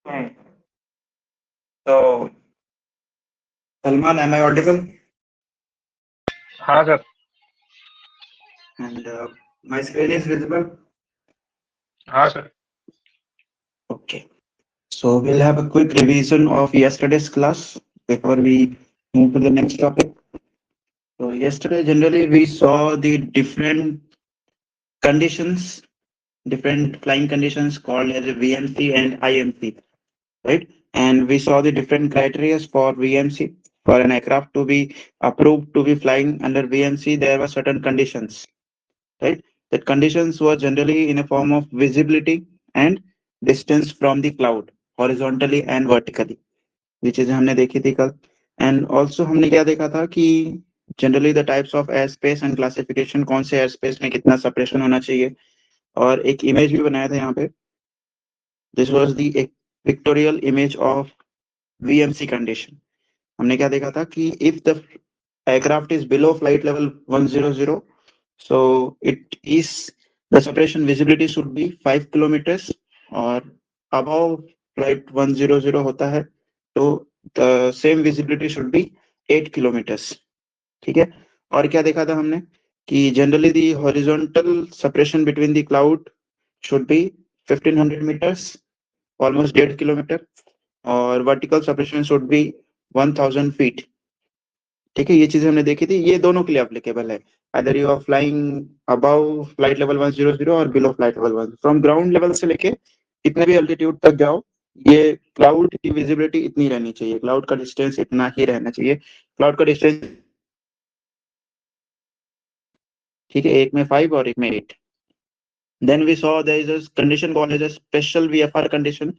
Hmm. So, Salman, am I audible? हाँ sir. And my screen is visible? हाँ sir. Okay. So, we'll have a quick revision of yesterday's class before we move to the next topic. So, yesterday, generally, we saw the different conditions, different flying conditions called as VMC and IMC, right? And we saw the different criteria for VMC. For an aircraft to be approved to be flying under VMC, there were certain conditions, right? That conditions were generally in a form of visibility and distance from the cloud, horizontally and vertically, which is हमने देखी थी कल. And also हमने क्या देखा था कि generally the types of airspace and classification, कौन से airspace में कितना separation होना चाहिए, और एक image भी बनाया था यहाँ पे. This was the pictorial image of VMC condition. हमने क्या देखा था कि if the aircraft is below flight level 100, so it is the separation visibility should be 5 kilometers, और above flight 100 होता है तो the same visibility should be 8 kilometers. ठीक है. और क्या देखा था हमने कि generally the horizontal separation between the cloud should be 1500 meters, almost 1.5 kilometer, और vertical separation should be 1000 feet. ठीक है, ये चीजें हमने देखी थी, ये दोनों के लिए एप्लीकेबल है. Either you are flying above flight level 100 और below flight level 1, from ground level से लेके कितने भी एल्टीट्यूड तक जाओ, ये क्लाउड की विजिबिलिटी इतनी रहनी चाहिए, क्लाउड का डिस्टेंस इतना ही रहना चाहिए. क्लाउड का डिस्टेंस, ठीक है, एक में 5 और एक में 8. Then we saw there is a condition called as a special VFR condition.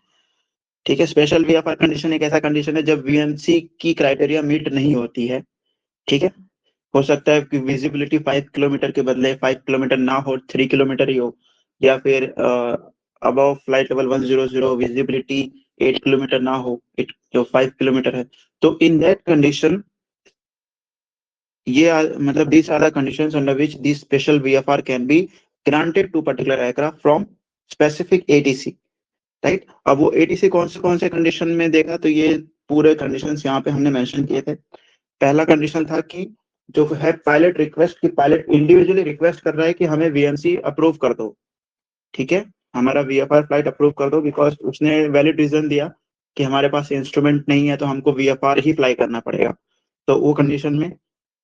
ठीक है, स्पेशल वीएफआर कंडीशन एक ऐसा कंडीशन है जब वीएमसी की क्राइटेरिया मीट नहीं होती है. ठीक है, हो सकता है कि विजिबिलिटी 5 किलोमीटर के बदले 5 किलोमीटर ना हो, 3 किलोमीटर ही हो, या फिर above flight level 100 visibility 8 kilometre ना हो, जो 5 किलोमीटर है. तो इन दैट कंडीशन, ये मतलब these are the conditions under which this special VFR can be granted to particular aircraft from specific ATC, right. अब वो ATC कौन से कंडीशन में देगा, तो ये पूरे कंडीशंस यहाँ पे हमने मेंशन किए थे. पहला कंडीशन था कि जो है पायलट रिक्वेस्ट, कि पायलट इंडिविजुअली रिक्वेस्ट कर रहा है कि हमें VMC अप्रूव कर दो. ठीक है, हमारा VFR फ्लाइट अप्रूव कर दो, बिकॉज उसने वैलिड रीजन दिया कि हमारे पास इंस्ट्रूमेंट नहीं है तो हमको VFR ही फ्लाई करना पड़ेगा, तो वो कंडीशन में.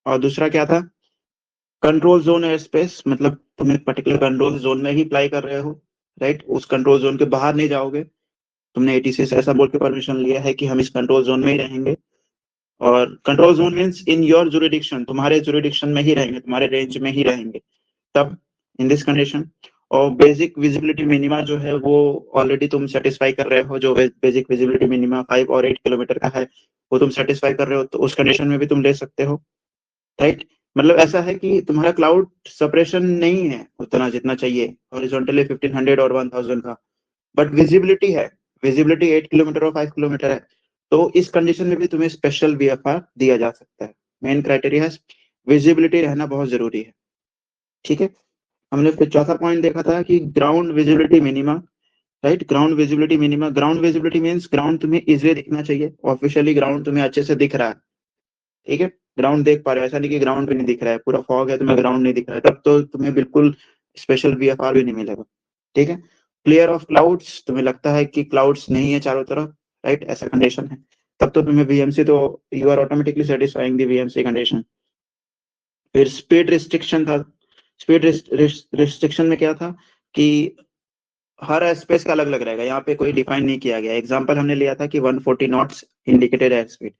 और दूसरा क्या था, कंट्रोल जोन एयर स्पेस, मतलब तुम एक पर्टिकुलर कंट्रोल जोन में ही फ्लाई कर रहे हो, राइट. उस कंट्रोल जोन के बाहर नहीं जाओगे, तुमने ATC से ऐसा बोल के परमिशन लिया है कि हम इस कंट्रोल जोन में ही रहेंगे. और control zone means in your jurisdiction, तुम्हारे जुरिडिक्शन में ही रहेंगे, तुम्हारे रेंज में ही रहेंगे, तब इन दिस कंडीशन. और बेसिक विजिबिलिटी मिनिमा जो है वो ऑलरेडी तुम सेटिस्फाई कर रहे हो, जो बेसिक विजिबिलिटी मिनिमा 5 और 8 किलोमीटर का है वो तुम सेटिस्फाई कर रहे हो, तो उस कंडीशन में भी तुम ले सकते हो, राइट. मतलब ऐसा है कि तुम्हारा क्लाउड सेपरेशन नहीं है उतना जितना चाहिए, हॉरिजॉन्टली 1500 और 1000 का, बट विजिबिलिटी है, विजिबिलिटी 8 किलोमीटर और 5 किलोमीटर है, तो इस कंडीशन में भी तुम्हें स्पेशल VFR दिया जा सकता है. मेन क्राइटेरिया है विजिबिलिटी रहना बहुत जरूरी है. ठीक है, हमने फिर चौथा पॉइंट देखा था कि ground visibility minima, right. Ground visibility minima, ground visibility means ground तुम्हें इजीली दिखना चाहिए, ऑफिशियली ग्राउंड तुम्हें अच्छे से दिख रहा है. ठीक है, ग्राउंड देख पा रहे हो, ऐसा नहीं कि ग्राउंड भी नहीं दिख रहा है, पूरा फॉग है तुम्हें ग्राउंड नहीं दिख रहा है, तब तो तुम्हें बिल्कुल स्पेशल VFR भी नहीं मिलेगा. ठीक है, क्लियर ऑफ क्लाउड्स, तुम्हें लगता है कि क्लाउड्स नहीं है चारों तरफ, राइट, ऐसा कंडीशन है, तब तो तुम्हें VMC, तो you are automatically satisfying the VMC condition. फिर स्पीड रिस्ट्रिक्शन था. स्पीड रिस्ट्रिक्शन में क्या था कि हर एयर स्पेस का अलग अलग रहेगा, यहाँ पे कोई डिफाइन नहीं किया गया. एग्जांपल हमने लिया था कि 140 knots indicated air speed,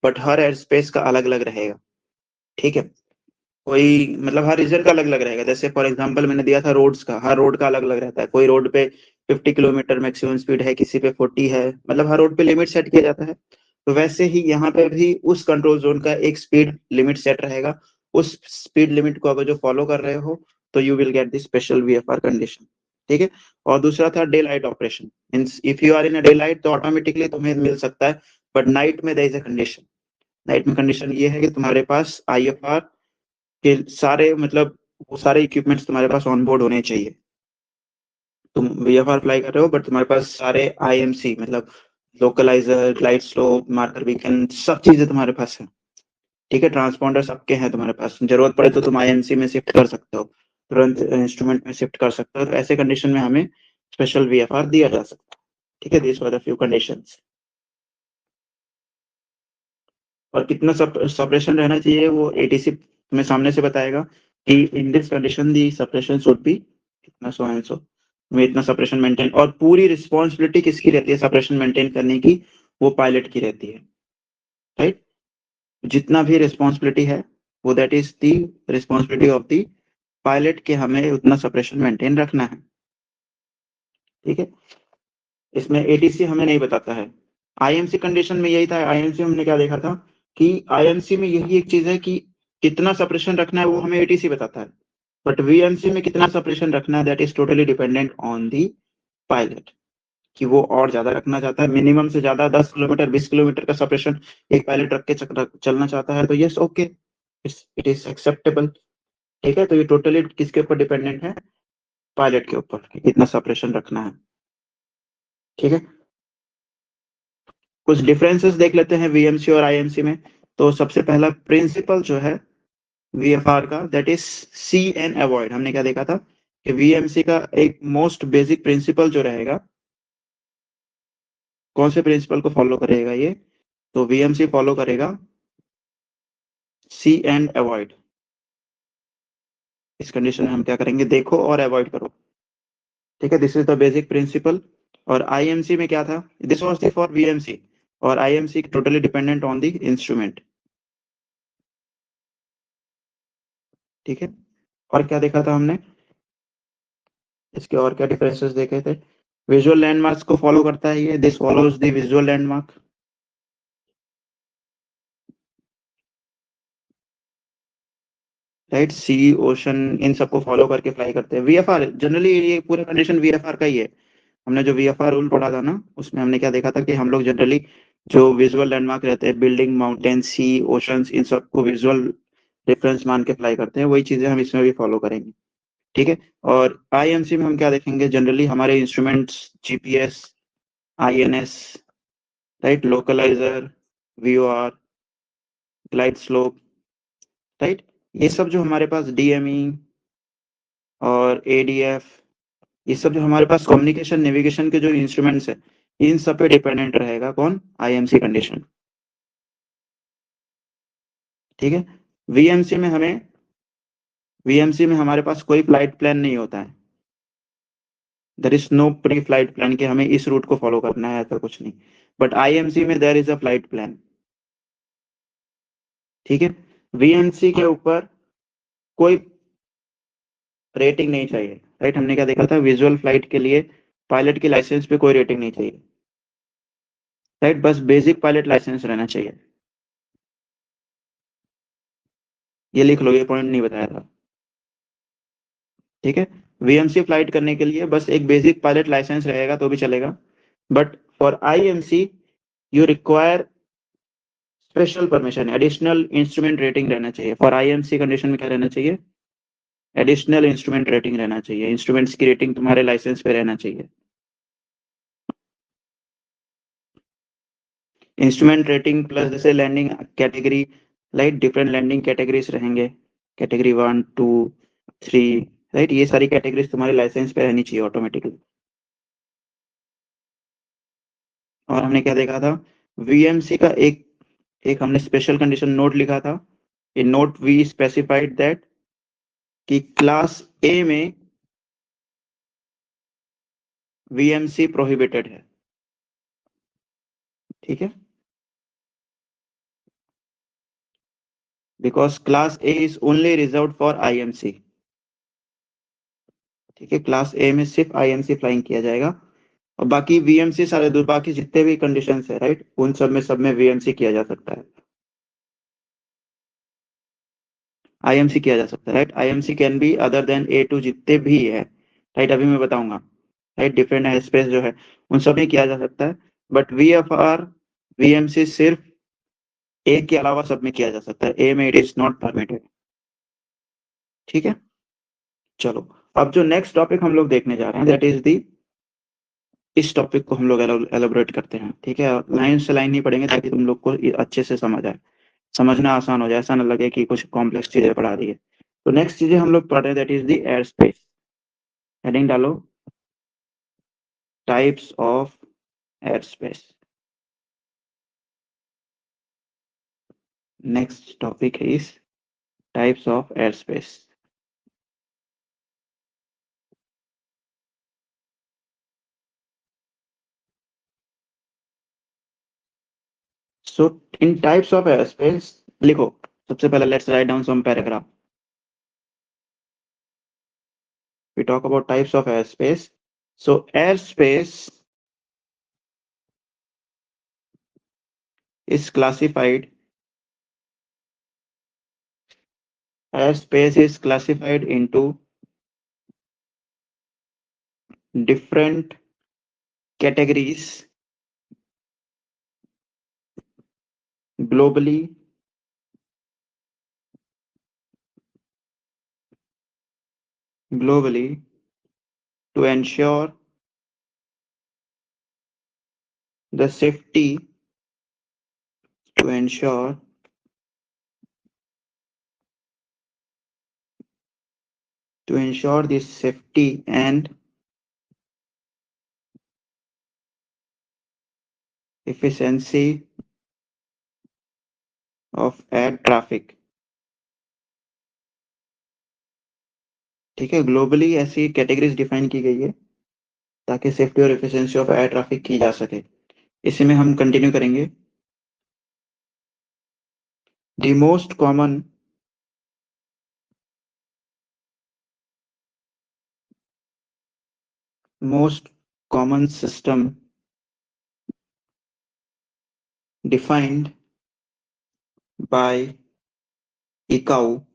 but हर एयर स्पेस का अलग अलग रहेगा. ठीक है, कोई मतलब हर रीजन का अलग अलग रहेगा. जैसे फॉर एग्जांपल मैंने दिया था रोड्स का, हर रोड का अलग अलग रहता है. कोई रोड पे 50 किलोमीटर मैक्सिमम स्पीड है, किसी पे 40 है, मतलब हर रोड पे लिमिट सेट किया जाता है. तो वैसे ही यहाँ पे भी उस कंट्रोल जोन का एक स्पीड लिमिट सेट रहेगा. उस स्पीड लिमिट को अगर जो फॉलो कर रहे हो तो you will get the special VFR condition. ठीक है, और दूसरा था daylight operation. Means if you are in a daylight तो ऑटोमेटिकली तुम्हें मिल सकता है, बट नाइट में there is a condition. Night में कंडीशन ये है कि तुम्हारे पास IFR के सारे, मतलब वो सारे इक्विपमेंट्स तुम्हारे पास ऑन बोर्ड होने चाहिए. तुम VFR फ्लाई कर रहे हो बट तुम्हारे पास सारे IMC, मतलब लोकलाइजर, ग्लाइड स्लोप, मार्कर बीकन, सब चीजें तुम्हारे पास है। ठीक है, ट्रांसपॉन्डर सबके हैं तुम्हारे पास, जरूरत पड़े तो तुम आईएमसी में शिफ्ट कर सकते हो, तुरंत इंस्ट्रूमेंट में शिफ्ट कर सकते हो। तो ऐसे कंडीशन में हमें स्पेशल वीएफआर दिया जा सकता है। ठीक है, this were the few conditions. और कितना सपरेशन रहना चाहिए वो एटीसी तुम्हें सामने से बताएगा कि in this condition the separation should be इतना सो एंड सो, में इतना सपरेशन मेंटेन। और पूरी रिस्पॉन्सिबिलिटी किसकी रहती है सपरेशन मेंटेन करने की? वो पायलट की रहती है, राइट। जितना भी रिस्पॉन्सिबिलिटी है वो that is the responsibility of the pilot के हमें उतना सपरेशन मेंटेन रखना है। ठीक है, इसमें एटीसी हमें नहीं बताता है। आईएमसी कंडीशन में यही था, आईएमसी हमने क्या देखा था कि आईएमसी में यही एक चीज है कि कितना सपरेशन रखना है वो हमें एटीसी बताता है, बट वीएमसी में कितना सपरेशन रखना है that is totally dependent on the pilot, कि वो और ज्यादा रखना चाहता है, मिनिमम से ज्यादा 10 किलोमीटर 20 किलोमीटर का सपरेशन एक पायलट रख के चलना चाहता है, तो yes okay, it is acceptable. ठीक है, तो ये टोटली किसके ऊपर डिपेंडेंट है? पायलट के ऊपर, कि कितना सपरेशन रखना है। ठीक है, कुछ डिफरेंसेस देख लेते हैं वीएमसी और आईएमसी में। तो सबसे पहला प्रिंसिपल जो है वीएफआर का that is see and avoid. हमने क्या देखा था कि वीएमसी का एक मोस्ट बेसिक प्रिंसिपल जो रहेगा, कौन से प्रिंसिपल को फॉलो करेगा ये? तो वीएमसी फॉलो करेगा सी एंड अवॉइड। इस कंडीशन में हम क्या करेंगे? देखो और अवॉइड करो। ठीक है, this is the basic principle. और आईएमसी में क्या था? दिस वाज फॉर वीएमसी, और IMC totally dependent on the instrument. ठीक है, और क्या देखा था हमने? इसके और क्या डिफरेंसेस देखे थे? विजुअल लैंडमार्क्स को फॉलो करता है ये, this follows the visual landmark. Right, sea ocean इन सबको फॉलो करके फ्लाई करते हैं। वीएफआर जनरली ये पूरा कंडीशन वीएफआर का ही है। हमने जो वीएफआर रूल पढ़ा था ना, उसमें हमने क्या देखा था कि हम लोग जनरली जो विजुअल लैंडमार्क रहते हैं, बिल्डिंग, माउंटेन, सी, ओशंस, इन सबको विजुअल रेफरेंस मान के फ्लाई करते हैं, वही चीजें हम इसमें भी फॉलो करेंगे। ठीक है, और आईएमसी में हम क्या देखेंगे? जनरली हमारे instruments, GPS, INS, right, localiser, VOR, glide slope, right, ये सब जो हमारे पास डीएमई और एडीएफ, ये सब जो हमारे पास कम्युनिकेशन नेविगेशन के जो इंस्ट्रूमेंट्स है, इन सब पे डिपेंडेंट रहेगा कौन? IMC condition. ठीक है, वीएमसी में हमारे पास कोई फ्लाइट प्लान नहीं होता है। There is no preflight plan कि हमें इस रूट को फॉलो करना है, ऐसा कुछ नहीं। बट आईएमसी में there is a flight plan. ठीक है, वीएमसी के ऊपर कोई रेटिंग नहीं चाहिए, राइट। हमने क्या देखा था? विजुअल फ्लाइट के लिए पायलट की लाइसेंस पे कोई रेटिंग नहीं चाहिए, राइट, बस बेसिक पायलट लाइसेंस रहना चाहिए। ये लिख लो, ये पॉइंट नहीं बताया था। ठीक है, वीएमसी फ्लाइट करने के लिए बस एक बेसिक पायलट लाइसेंस रहेगा तो भी चलेगा, but for IMC you require special permission, additional instrument rating रहना चाहिए। फॉर आईएमसी कंडीशन में क्या रहना चाहिए? एडिशनल इंस्ट्रूमेंट रेटिंग रहना चाहिए, इंस्ट्रूमेंट्स की रेटिंग तुम्हारे लाइसेंस पे रहना चाहिए। इंस्ट्रूमेंट रेटिंग प्लस जैसे landing category, like different landing categories रहेंगे, कैटेगरी 1 2 3, राइट, ये सारी कैटेगरीज तुम्हारे लाइसेंस पे रहनी चाहिए ऑटोमेटिकली। और हमने क्या देखा था? वीएमसी का एक एक हमने स्पेशल कंडीशन नोट लिखा था। In note we specified that कि क्लास ए में वीएमसी प्रोहिबिटेड है। ठीक है, because class A is only reserved for IMC. ठीक है, क्लास ए में सिर्फ आईएमसी फ्लाइंग किया जाएगा, और बाकी वीएमसी सारे बाकी जितने भी कंडीशंस है, राइट, उन सब में वीएमसी किया जा सकता है, आईएमसी किया जा सकता है, right. IMC can be other than A to, जितने भी है, राइट, अभी मैं बताऊंगा, राइट, डिफरेंट एयर स्पेस जो है उन सब में किया जा सकता है, बट वीएफआर वीएमसी सिर्फ ए के अलावा सब में किया जा सकता है, ए में इट इज नॉट परमिटेड। ठीक है, चलो अब जो नेक्स्ट टॉपिक हम लोग देखने जा रहे हैं दैट इज द इस टॉपिक को हम लोग एलोबरेट करते हैं, ठीक है। लाइन से लाइन नहीं पढ़ेंगे ताकि तुम लोग को ये अच्छे से समझ आए, समझना आसान हो जाए, ऐसा ना लगे कि कुछ कॉम्प्लेक्स चीजें पढ़ा रही है। तो नेक्स्ट चीजें हम लोग पढ़ रहे हैं, that is the air space. Heading डालो, types of air space. Next topic is types of air space. So in types of airspace लिखो, सबसे पहले let's write down some paragraph. We talk about types of airspace. So airspace is classified. Airspace is classified into different categories globally. Globally, to ensure the safety, to ensure the safety and efficiency of air traffic. ठीक है, globally ऐसी categories define की गई है ताकि safety और efficiency of air traffic की जा सके। इसी में हम कंटिन्यू करेंगे। The most common system defined by ICAO.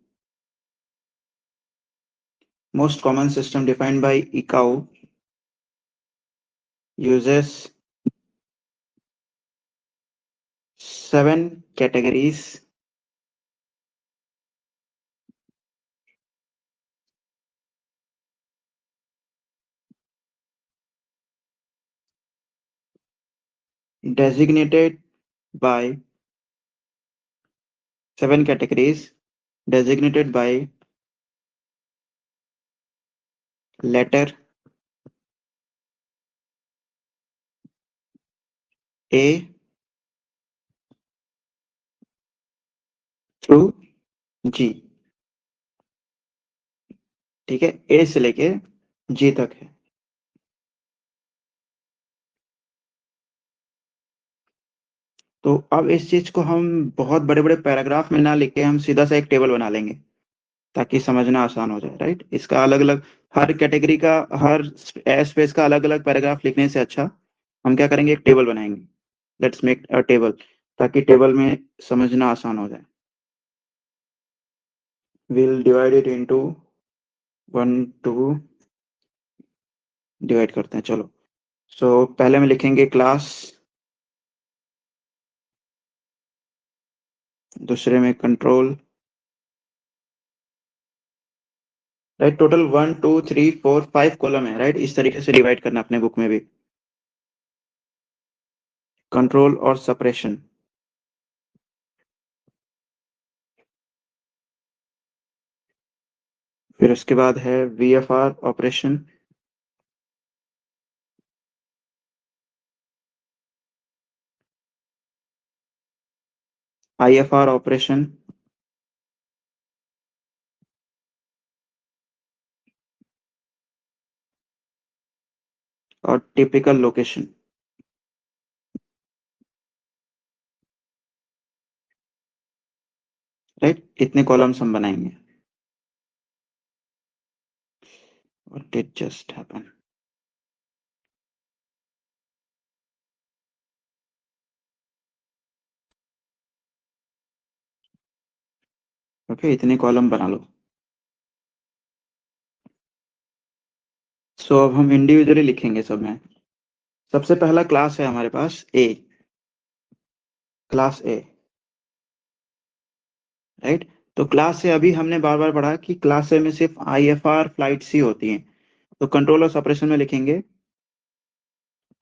Most common system defined by ICAO uses 7 categories designated by 7 categories designated by letter A through G। ठीक है, A से लेके G तक है। तो अब इस चीज को हम बहुत बड़े बड़े पैराग्राफ में ना लिख के हम सीधा सा एक टेबल बना लेंगे ताकि समझना आसान हो जाए, राइट। इसका अलग अलग हर कैटेगरी का, हर एयर स्पेस का अलग अलग पैराग्राफ लिखने से अच्छा हम क्या करेंगे, एक टेबल बनाएंगे। लेट्स मेक अ टेबल, ताकि टेबल में समझना आसान हो जाए। Will divide it into 1 2, divide करते हैं, चलो। सो पहले में लिखेंगे क्लास, दूसरे में कंट्रोल, राइट। टोटल 1 2 3 4 5 कॉलम है, राइट। इस तरीके से डिवाइड करना अपने बुक में भी। कंट्रोल और सप्रेशन, फिर उसके बाद है VFR ऑपरेशन, IFR ऑपरेशन, और टिपिकल लोकेशन, राइट। इतने कॉलम्स हम बनाएंगे। What did just happen? Okay, इतने कॉलम बना लो। सो अब हम इंडिविजुअली लिखेंगे सब में। सबसे पहला क्लास है हमारे पास ए, क्लास ए, राइट। तो क्लास ए अभी हमने बार बार पढ़ा कि क्लास ए में सिर्फ IFR फ्लाइट्स ही होती हैं। तो कंट्रोल और ऑपरेशन में लिखेंगे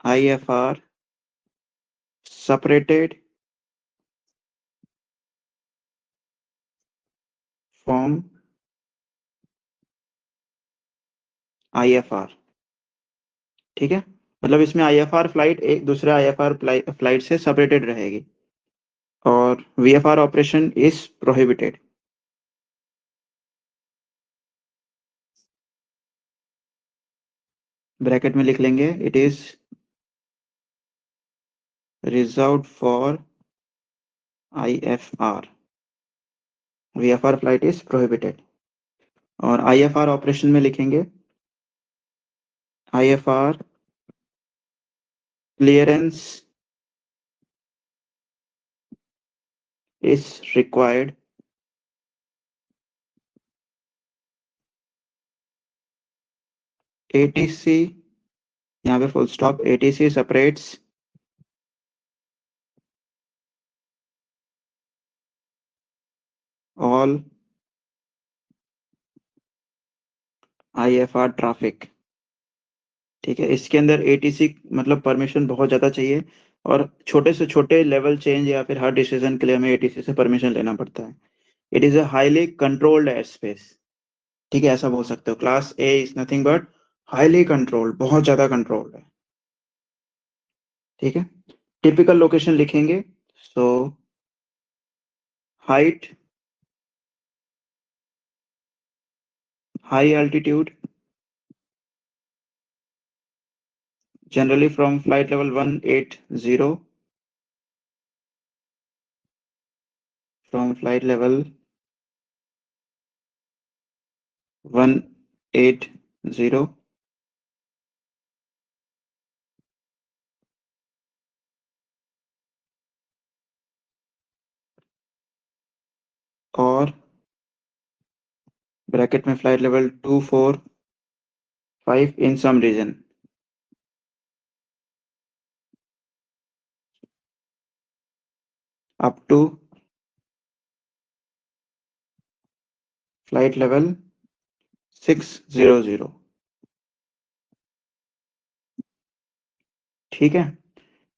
IFR separated from IFR, ठीक है। मतलब इसमें IFR फ्लाइट एक दूसरे IFR फ्लाइट से सेपरेटेड रहेगी और VFR operation is prohibited. Bracket में लिख लेंगे it is reserved for IFR, VFR flight is prohibited. और IFR ऑपरेशन में लिखेंगे IFR clearance is required ATC, यहाँ पे full stop, ATC separates all IFR traffic, ठीक है। इसके अंदर ATC मतलब परमिशन बहुत ज्यादा चाहिए और छोटे से छोटे लेवल चेंज या फिर हर डिसीजन के लिए हमें ATC से परमिशन लेना पड़ता है। It is a highly controlled air space, ठीक है, ऐसा बोल सकते हो। Class A is nothing but highly controlled, बहुत ज्यादा कंट्रोल्ड है, ठीक है। टिपिकल लोकेशन लिखेंगे, so height, high altitude, generally from flight level 180, from flight level 180 और ब्रैकेट में flight level 245 in some region, up to flight level 600, ठीक है।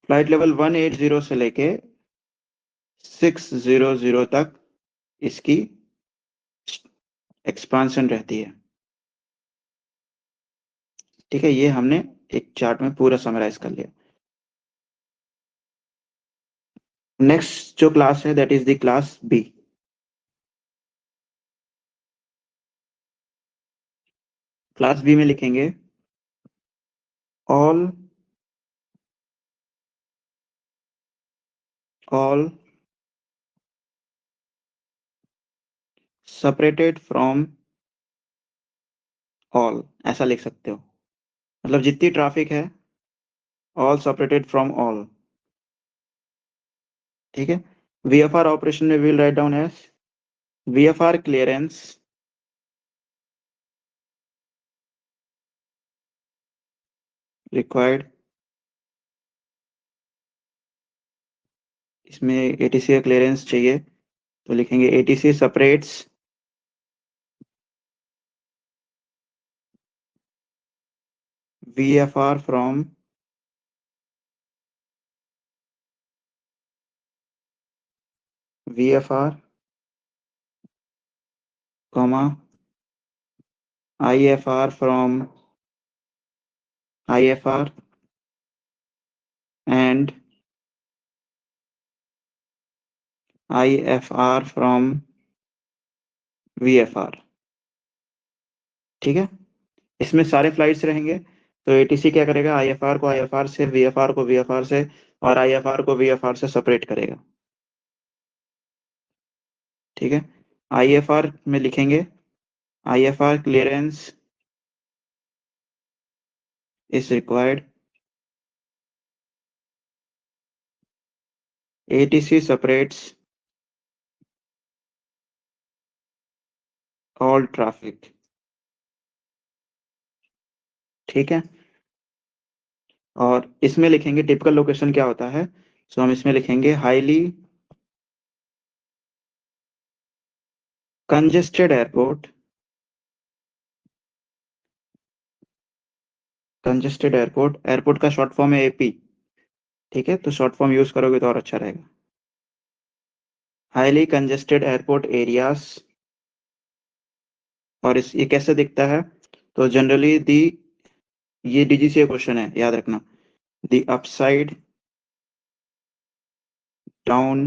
फ्लाइट लेवल 180 से लेके 600 तक इसकी एक्सपांशन रहती है, ठीक है। ये हमने एक चार्ट में पूरा समराइज कर लिया। नेक्स्ट जो क्लास है that is the class B। Class B में लिखेंगे all separated from all, ऐसा लिख सकते हो। मतलब जितनी ट्रैफिक है all separated from all, ठीक है। VFR ऑपरेशन में will write down as VFR clearance required, इसमें ATC का क्लियरेंस चाहिए तो लिखेंगे ATC separates VFR from VFR, comma IFR from IFR and IFR from VFR, ठीक है। इसमें सारे फ्लाइट्स रहेंगे तो ATC क्या करेगा, IFR को IFR से, VFR को VFR से और IFR को VFR से सेपरेट करेगा, ठीक है। IFR में लिखेंगे IFR clearance is required ATC separates all traffic, ठीक है। और इसमें लिखेंगे टिपिकल लोकेशन क्या होता है, सो हम इसमें लिखेंगे highly congested airport congested airport, airport का शॉर्ट फॉर्म है एपी, ठीक है, तो शॉर्ट फॉर्म यूज करोगे तो और अच्छा रहेगा। हाईली कंजेस्टेड एयरपोर्ट एरियाज, और इस ये कैसे दिखता है, तो जनरली दी, ये डीजीसीए क्वेश्चन है, याद रखना। The upside down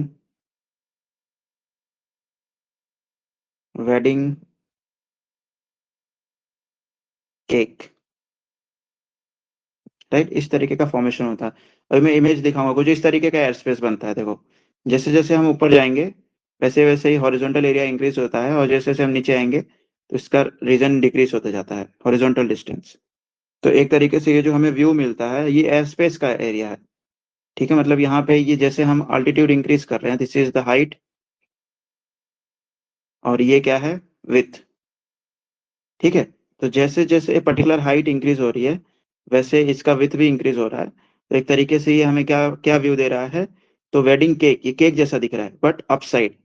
wedding cake, right, इस तरीके का फॉर्मेशन होता है। अभी मैं इमेज दिखाऊंगा कुछ इस तरीके का एयर स्पेस बनता है, देखो जैसे जैसे हम ऊपर जाएंगे वैसे वैसे ही हॉरिजॉन्टल एरिया इंक्रीज होता है, और जैसे जैसे हम नीचे आएंगे तो इसका रीजन डिक्रीज होता जाता है, हॉरिजॉन्टल डिस्टेंस। तो एक तरीके से ये जो हमें व्यू मिलता है ये एयर स्पेस का एरिया है, ठीक है। मतलब यहाँ पे ये जैसे हम अल्टीट्यूड इंक्रीज कर रहे हैं, दिस इज द हाइट, और ये क्या है, विथ, ठीक है। तो जैसे जैसे पर्टिकुलर हाइट इंक्रीज हो रही है वैसे इसका विथ भी इंक्रीज हो रहा है। तो एक तरीके से ये हमें क्या क्या व्यू दे रहा है, तो वेडिंग केक, ये केक जैसा दिख रहा है बट अपसाइड,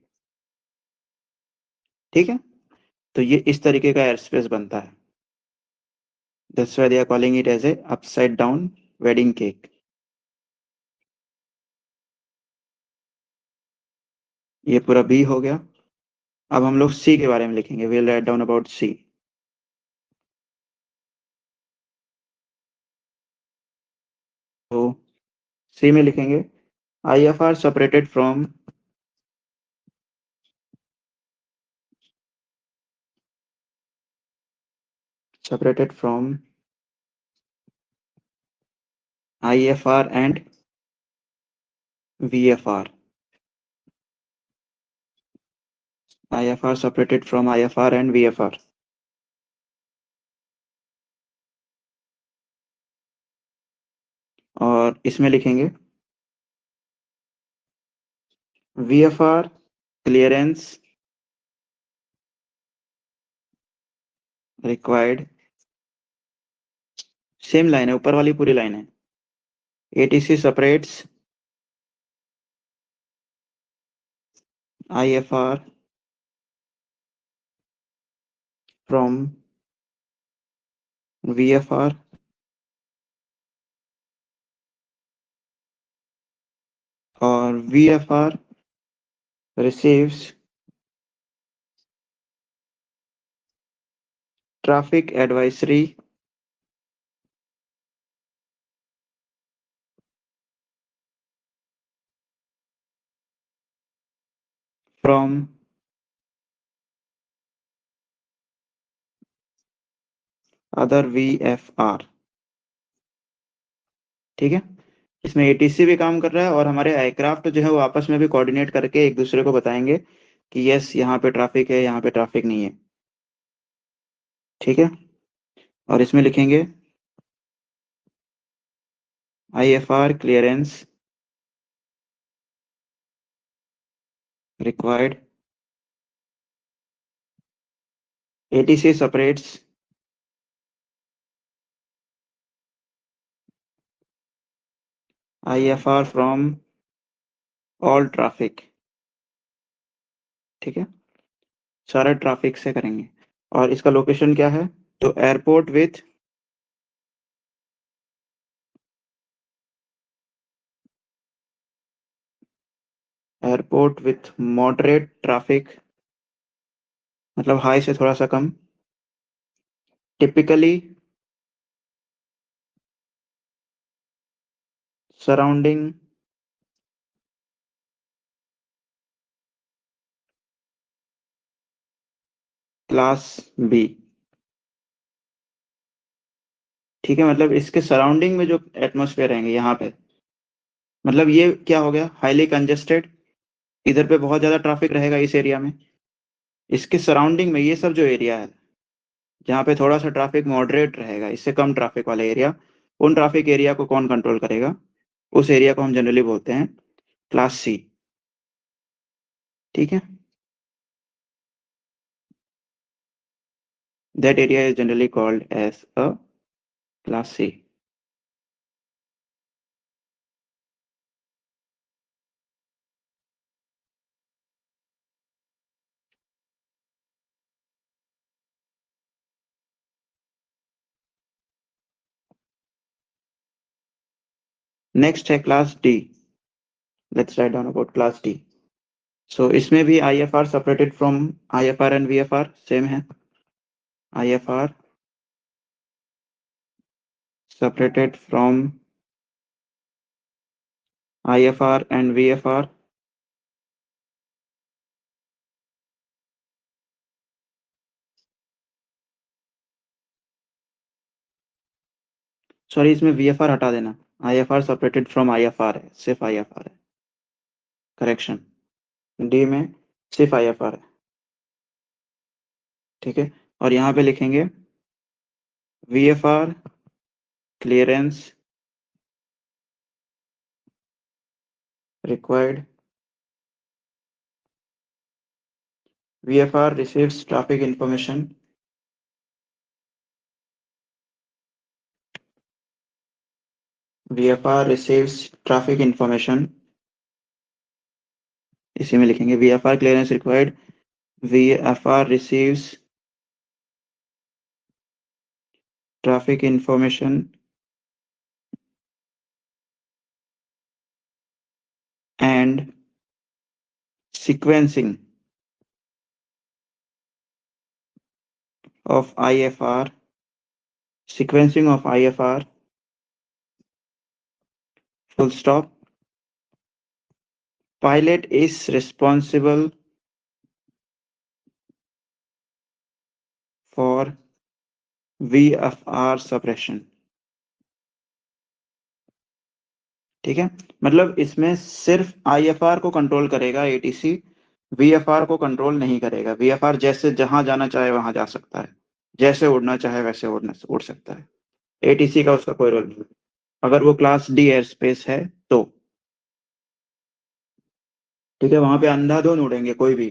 ठीक है। तो ये इस तरीके का एयर स्पेस बनता है, that's why they are calling it as a upside down wedding cake. ये पूरा बी हो गया। अब हम लोग सी के बारे में लिखेंगे, we'll write down about सी। तो सी में लिखेंगे IFR separated from IFR and VFR, IFR separated from IFR and VFR। और इसमें लिखेंगे VFR clearance required, same line है, ऊपर वाली पूरी लाइन है। ATC separates IFR from VFR और VFR receives traffic advisory from other VFR, ठीक है। इसमें ATC भी काम कर रहा है और हमारे एयरक्राफ्ट जो है वो आपस में भी कोऑर्डिनेट करके एक दूसरे को बताएंगे कि यस यहाँ पे ट्रैफिक है, यहाँ पे ट्रैफिक नहीं है, ठीक है। और इसमें लिखेंगे IFR clearance required, ATC separates IFR from all traffic, ठीक है, सारा ट्रैफिक से करेंगे। और इसका लोकेशन क्या है, तो एयरपोर्ट विथ मॉडरेट ट्रैफिक, मतलब हाई से थोड़ा सा कम, टिपिकली सराउंडिंग क्लास बी, ठीक है। मतलब इसके सराउंडिंग में जो एटमॉस्फेयर रहेंगे यहाँ पे, मतलब ये क्या हो गया, हाईली कंजेस्टेड, इधर पे बहुत ज्यादा ट्रैफिक रहेगा इस एरिया में। इसके सराउंडिंग में ये सब जो एरिया है जहाँ पे थोड़ा सा ट्रैफिक मॉडरेट रहेगा, इससे कम ट्रैफिक वाला एरिया, उन ट्रैफिक एरिया को कौन कंट्रोल करेगा, उस एरिया को हम जनरली बोलते हैं क्लास सी, ठीक है। That area is generally called as a class C. Next है class D. Let's write down about class D. So इसमें भी IFR separated from IFR and VFR same है. IFR separated from IFR and VFR. Sorry, इसमें VFR हटा देना. IFR separated from IFR है, सिर्फ IFR है. करेक्शन, डी में सिर्फ IFR है. ठीक है, और यहाँ पे लिखेंगे VFR clearance required. VFR receives traffic information VFR receives traffic information. इसी में लिखेंगे VFR clearance required. VFR receives traffic information and sequencing of IFR. Sequencing of IFR, full stop. Pilot is responsible for VFR suppression. ठीक है, मतलब इसमें सिर्फ IFR को control करेगा ATC, VFR को कंट्रोल नहीं करेगा. VFR जैसे जहां जाना चाहे वहां जा सकता है, जैसे उड़ना चाहे वैसे उड़ सकता है. ATC का उसका कोई रोल नहीं, अगर वो क्लास डी एयर स्पेस है तो. ठीक है, वहां पे अंधाधुंध उड़ेंगे कोई भी,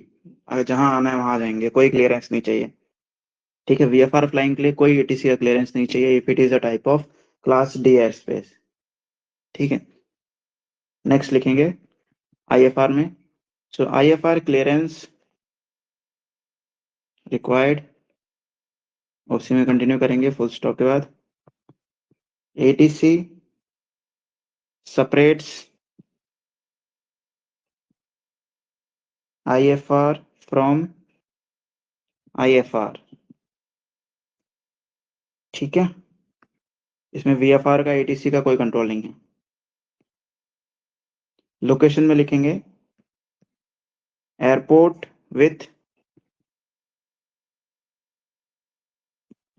अगर जहां आना है वहां जाएंगे, कोई क्लियरेंस नहीं चाहिए. ठीक है, VFR फ्लाइंग के लिए कोई ATC का क्लियरेंस नहीं चाहिए if it is a type of class D air space. ठीक है, नेक्स्ट लिखेंगे IFR में. सो IFR क्लियरेंस रिक्वायर्ड, उसी में कंटिन्यू करेंगे फुल स्टॉप के बाद. ATC separates IFR from IFR. ठीक है, इसमें VFR का ATC का कोई कंट्रोल नहीं है. लोकेशन में लिखेंगे airport with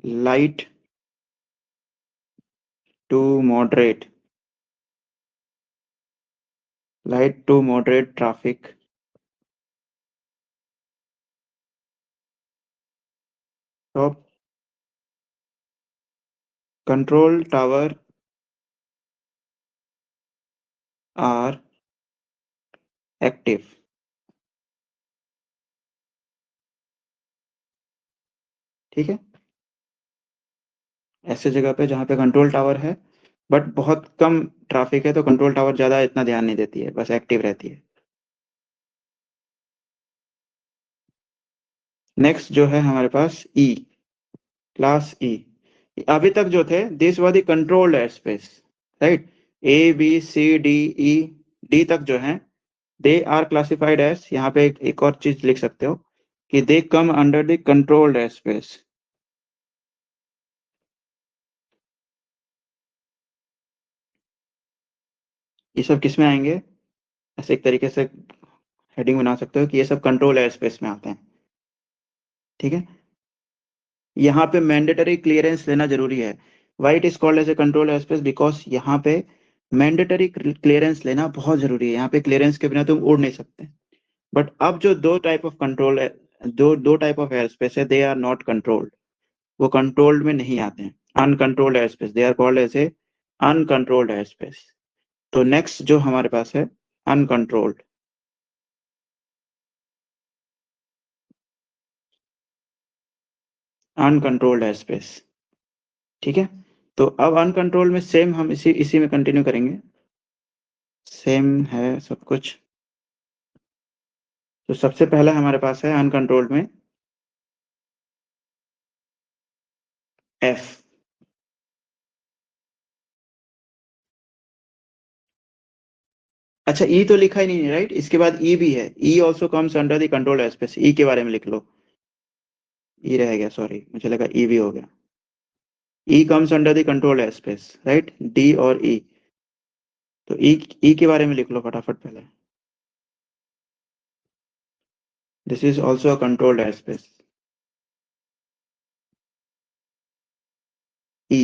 light to moderate traffic. Top control tower are active. ठीक है, ऐसे जगह पे जहां पे कंट्रोल टावर है बट बहुत कम ट्रैफिक है तो कंट्रोल टावर ज्यादा इतना ध्यान नहीं देती है, बस एक्टिव रहती है. नेक्स्ट जो है हमारे पास क्लास ई. अभी तक जो थे this was the controlled air space, right. ABCDE D तक जो है दे आर क्लासिफाइड एज, यहाँ पे एक और चीज लिख सकते हो कि they come under the controlled air space. ये सब किस में आएंगे, ऐसे एक तरीके से हेडिंग बना सकते हो कि ये सब कंट्रोल एयर स्पेस में आते हैं. ठीक है, यहाँ पे मैंडेटरी क्लियरेंस लेना जरूरी है. Why it is called as a control air space, because यहाँ पे मैंडेटरी क्लियरेंस लेना बहुत जरूरी है. यहाँ पे क्लियरेंस के बिना तुम उड़ नहीं सकते. बट अब जो दो टाइप ऑफ कंट्रोल है, दो टाइप ऑफ एयर स्पेस है, दे आर नॉट कंट्रोल्ड. वो कंट्रोल्ड में नहीं आते हैं. Uncontrolled air space, they are called as a uncontrolled air space. तो नेक्स्ट जो हमारे पास है अनकंट्रोल्ड. Uncontrolled air space. ठीक है, तो अब अनकंट्रोल्ड में सेम हम इसी में कंटिन्यू करेंगे. सेम है सब कुछ. तो सबसे पहला हमारे पास है अनकंट्रोल्ड में F. अच्छा ई तो लिखा ही नहीं है, राइट? इसके बाद ई भी है, E also comes under the control airspace. E के बारे में लिख लो। ई रह गया, सॉरी, मुझे लगा ई भी हो गया। E comes under the control airspace, right? D और ई। तो ई के बारे में लिख लो फटाफट पहले। This is also a controlled airspace. ई,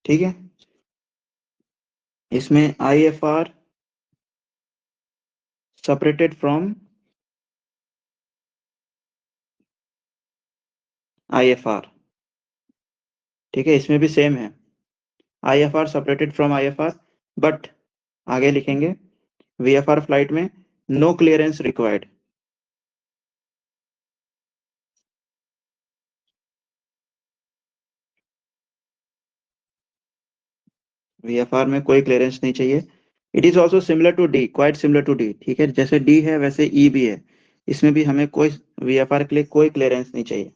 ठीक है। इसमें I F R separated from I F R, ठीक है। इसमें भी सेम है, I F R separated from I F R, but आगे लिखेंगे वी एफ आर फ्लाइट में नो क्लियरेंस रिक्वायर्ड। वीएफआर में कोई क्लियरेंस नहीं चाहिए। It is also similar to D, quite similar to D, ठीक है। जैसे डी है वैसे ई भी है। इसमें भी हमें कोई वीएफआर के लिए कोई क्लियरेंस नहीं चाहिए,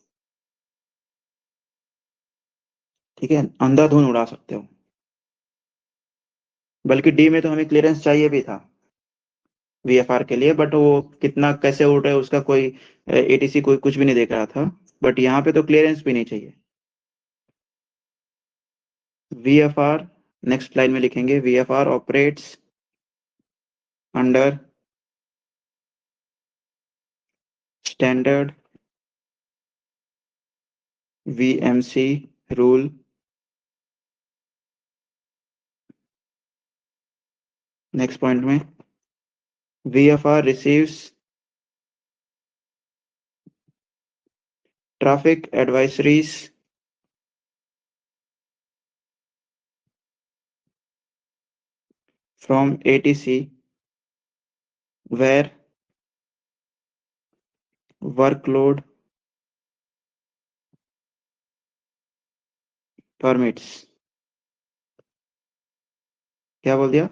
ठीक है। अंधाधुंध उड़ा सकते हो। बल्कि डी में तो हमें क्लियरेंस चाहिए भी था वीएफआर के लिए, बट वो कितना कैसे उड़ रहा है उसका कोई एटीसी कोई कुछ भी नहीं देख रहा था। बट यहाँ पे तो क्लियरेंस भी नहीं चाहिए। वीएफआर नेक्स्ट लाइन में लिखेंगे VFR operates under standard VMC rule. Next point में VFR receives traffic advisories from ATC where workload permits। क्या बोल दिया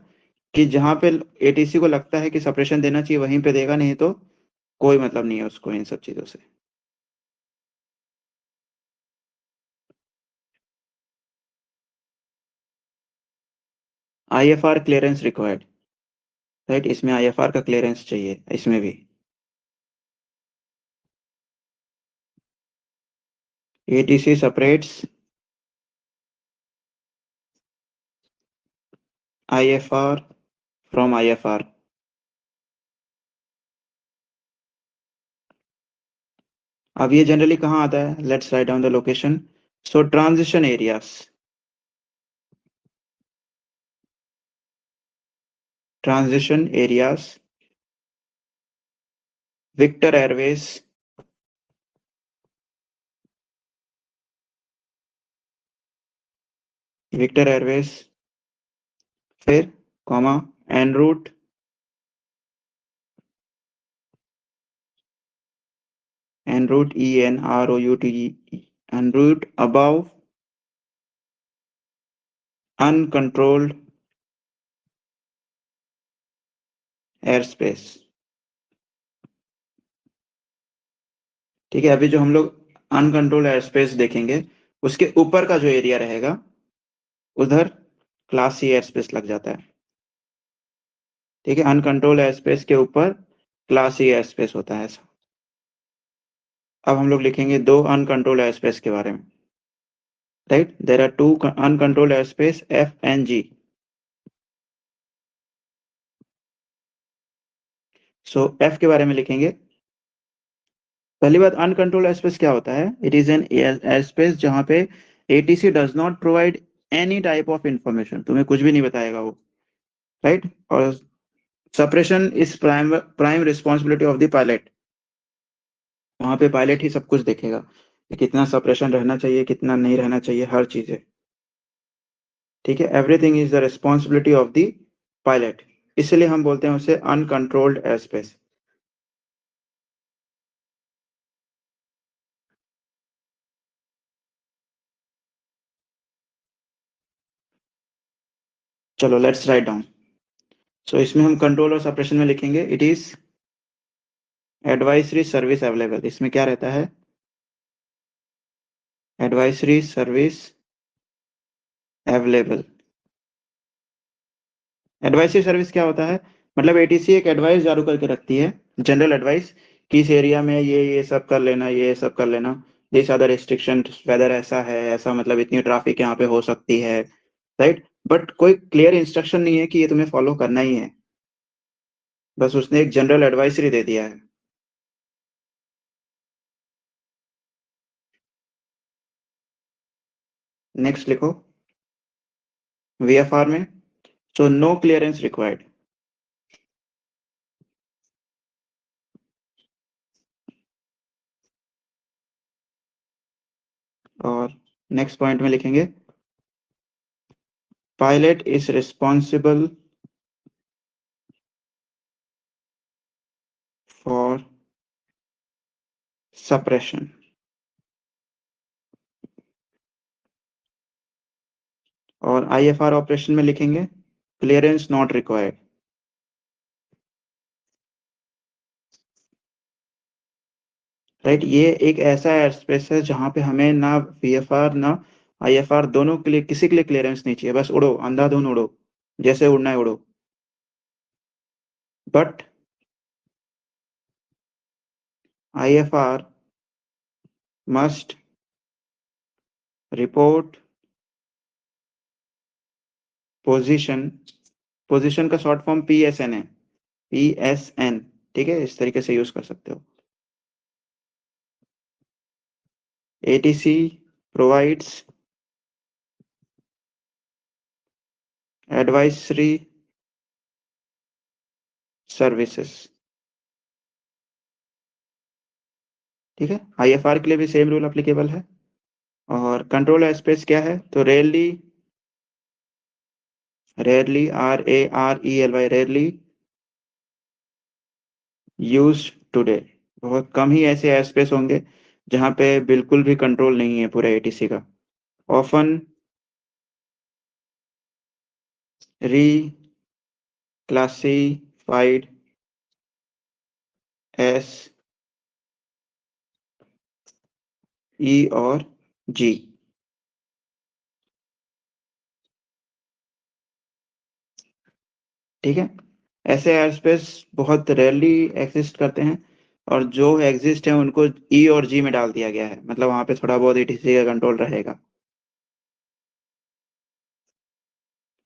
कि जहां पे एटीसी को लगता है कि सेपरेशन देना चाहिए वहीं पे देगा, नहीं तो कोई मतलब नहीं है उसको इन सब चीजों से। IFR clearance required, right? इसमें आईएफआर का क्लियरेंस चाहिए, इसमें भी ATC separates IFR from IFR. अब ये जनरली कहाँ आता है? Let's write down the location. So transition areas, transition areas, victor airways, victor airways, फिर comma en route, en route en route above uncontrolled airspace, ठीक है। अभी जो हम लोग अनकंट्रोल्ड एयरस्पेस देखेंगे उसके ऊपर का जो एरिया रहेगा उधर क्लास सी एयरस्पेस लग जाता है, ठीक है। अनकंट्रोल्ड एयरस्पेस के ऊपर क्लास सी एयरस्पेस होता है ऐसा। अब हम लोग लिखेंगे दो अनकंट्रोल्ड एयरस्पेस के बारे में, right? There are two uncontrolled airspace F and G. So F के बारे में लिखेंगे। पहली बात, अनकंट्रोल्ड एयरस्पेस क्या होता है? इट इज एन एयरस्पेस जहां पे ATC does not provide any type of information, तुम्हें कुछ भी नहीं बताएगा वो, राइट? और separation is prime responsibility of the pilot. वहां पे पायलट ही सब कुछ देखेगा कि कितना सेपरेशन रहना चाहिए, कितना नहीं रहना चाहिए, हर चीज है, ठीक है। Everything is the responsibility of the pilot, इसलिए हम बोलते हैं उसे अनकंट्रोल्ड एयर स्पेस। चलो लेट्स राइट डाउन। सो इसमें हम कंट्रोल और सेपरेशन में लिखेंगे it is advisory service available. इसमें क्या रहता है? Advisory service available, advisory service क्या होता है? मतलब एटीसी एक एडवाइस जारी करके रखती है, जनरल एडवाइस, कि इस एरिया में ये सब कर लेना, ये सब कर लेना, this are the restriction, weather ऐसा है, ऐसा मतलब इतनी ट्रैफिक यहाँ पे हो सकती है, राइट। बट कोई क्लियर इंस्ट्रक्शन नहीं है कि ये तुम्हें फॉलो करना ही है, बस उसने एक जनरल एडवाइसरी दे दिया है। नेक्स्ट लिखो वीएफआर में, सो नो क्लियरेंस रिक्वायर्ड। और नेक्स्ट पॉइंट में लिखेंगे pilot is responsible for suppression. और आईएफआर ऑपरेशन में लिखेंगे क्लियरेंस नॉट रिक्वायर्ड। राइट, ये एक ऐसा एयर स्पेस है जहां पे हमें ना वीएफआर ना आईएफआर दोनों के लिए, किसी के लिए क्लियरेंस नहीं चाहिए, बस उड़ो, अंधाधुन उड़ो, जैसे उड़ना है उड़ो। But IFR must report position, position का शॉर्ट फॉर्म पीएसएन है, पीएसएन, ठीक है, इस तरीके से यूज कर सकते हो। एटीसी प्रोवाइड्स एडवाइसरी सर्विसेज, ठीक है। आईएफआर के लिए भी सेम रूल एप्लीकेबल है। और कंट्रोल एस्पेस क्या है? तो rarely, rarely RARELY, rarely use today, बहुत कम ही ऐसे एस्पेस होंगे जहां पे बिल्कुल भी कंट्रोल नहीं है पूरे एटीसी का। ऑफन reclassified as E और G, ठीक है। ऐसे एयरस्पेस बहुत रेयरली एग्जिस्ट करते हैं, और जो एग्जिस्ट है उनको ई और जी में डाल दिया गया है, मतलब वहां पे थोड़ा बहुत एटीसी का कंट्रोल रहेगा।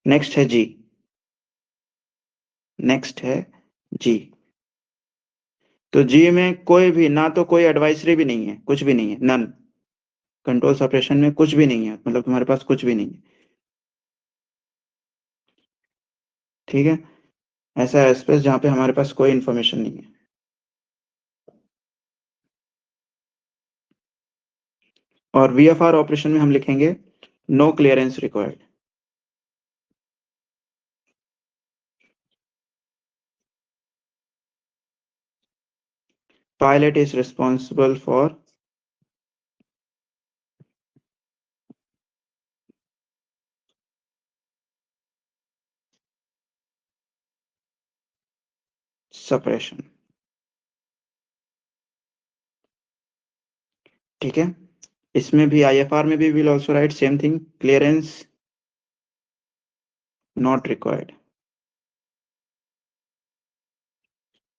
नेक्स्ट है जी, नेक्स्ट है जी। तो जी में कोई भी, ना तो कोई एडवाइसरी भी नहीं है, कुछ भी नहीं है, नन। कंट्रोल सेपरेशन में कुछ भी नहीं है, मतलब तुम्हारे पास कुछ भी नहीं है, ठीक है। ऐसा एयरस्पेस जहाँ पे हमारे पास कोई इंफॉर्मेशन नहीं है। और वीएफआर ऑपरेशन में हम लिखेंगे no clearance required. Pilot is responsible for suppression, ठीक है। इसमें भी आईएफआर में भी will also right same thing, clearance not required,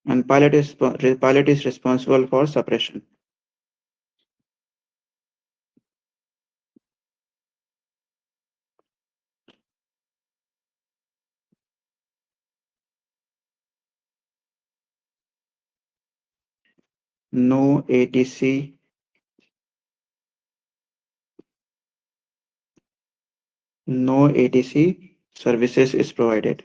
and pilot is responsible for suppression. No ATC, no ATC services is provided.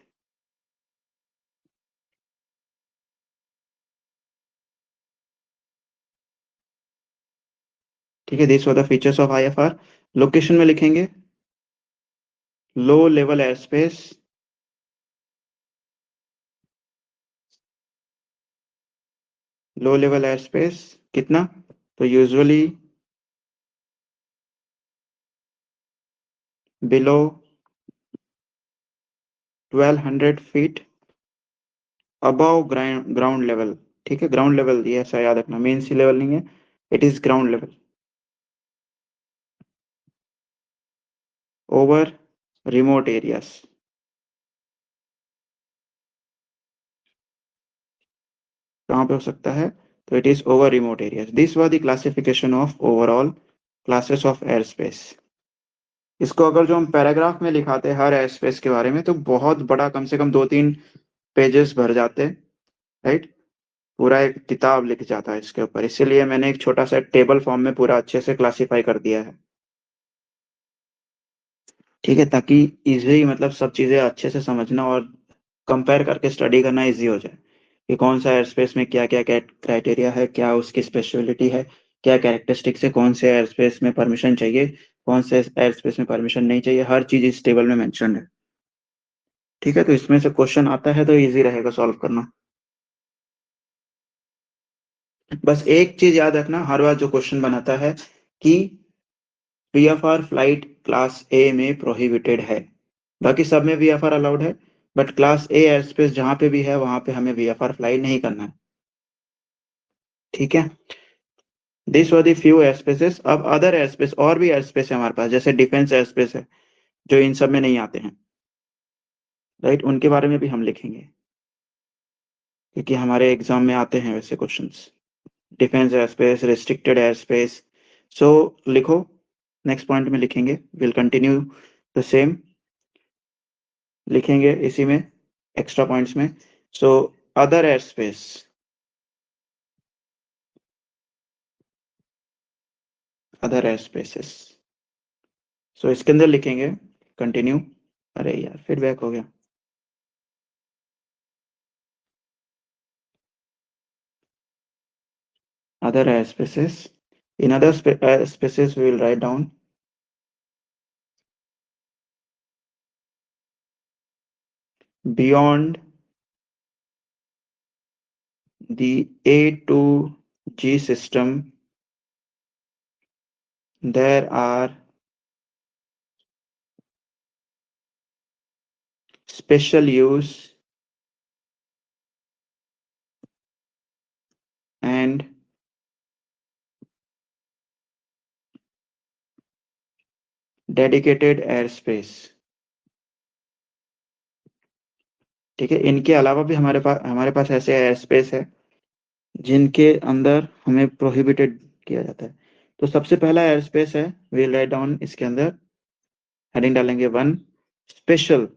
ठीक है, this were the features of IFR. Location में लिखेंगे low level air space, low level air space कितना? तो usually below 1200 feet above ground level, ठीक है। Ground level, ये ऐसा याद रखना, मेन सी लेवल नहीं है, it is ground level. Over remote areas, कहाँ पे हो सकता है? तो it is over remote areas. This was the classification of overall classes of air space. इसको अगर जो हम पैराग्राफ में लिखाते हैं हर एयर स्पेस के बारे में, तो बहुत बड़ा, कम से कम 2-3 पेजेस भर जाते हैं, राइट? पूरा एक किताब लिख जाता है इसके ऊपर. इसीलिए मैंने एक छोटा सा टेबल फॉर्म में पूरा अच्छे से क्लासिफाई कर दिया है. ठीक है, ताकि इजी, मतलब सब चीजें अच्छे से समझना और कंपेयर करके स्टडी करना इजी हो जाए कि कौन सा एयर स्पेस में क्या क्या क्राइटेरिया है, क्या उसकी स्पेशलिटी है, क्या कैरेक्टरिस्टिक्स है, कौन से एयर स्पेस में परमिशन चाहिए, कौन से एयर स्पेस में परमिशन नहीं चाहिए, हर चीज इस टेबल में मेंशन है. ठीक है, तो इसमें से क्वेश्चन आता है तो इजी रहेगा सॉल्व करना. बस एक चीज याद रखना, हर बार जो क्वेश्चन बनाता है कि वीएफआर फ्लाइट क्लास ए में प्रोहिबिटेड है. बाकी सब में वीएफआर अलाउड है, but class A air space जहां पे भी है वहां पे हमें वीएफआर फ्लाई नहीं करना है. ठीक है, this were the few air spaces. अब अदर एयर स्पेस, और भी एयर स्पेस है हमारे पास, जैसे डिफेंस एयर स्पेस है जो इन सब में नहीं आते हैं, राइट? उनके बारे में भी हम लिखेंगे क्योंकि हमारे एग्जाम में आते हैं वैसे questions. Defence air space, restricted air space. So लिखो, नेक्स्ट पॉइंट में लिखेंगे. विल कंटिन्यू द सेम, लिखेंगे इसी में एक्स्ट्रा पॉइंट्स में. So other air space, other air spaces. So इसके अंदर लिखेंगे कंटिन्यू. अरे यार फिर बैक हो गया. Other air spaces. In other air spaces, we will write down beyond the A to G system, there are special use and dedicated airspace. ठीक है, इनके अलावा भी हमारे पास ऐसे एयर स्पेस है जिनके अंदर हमें प्रोहिबिटेड किया जाता है. तो सबसे पहला एयर स्पेस है, वील राइट डाउन इसके अंदर हेडिंग डालेंगे 1, special,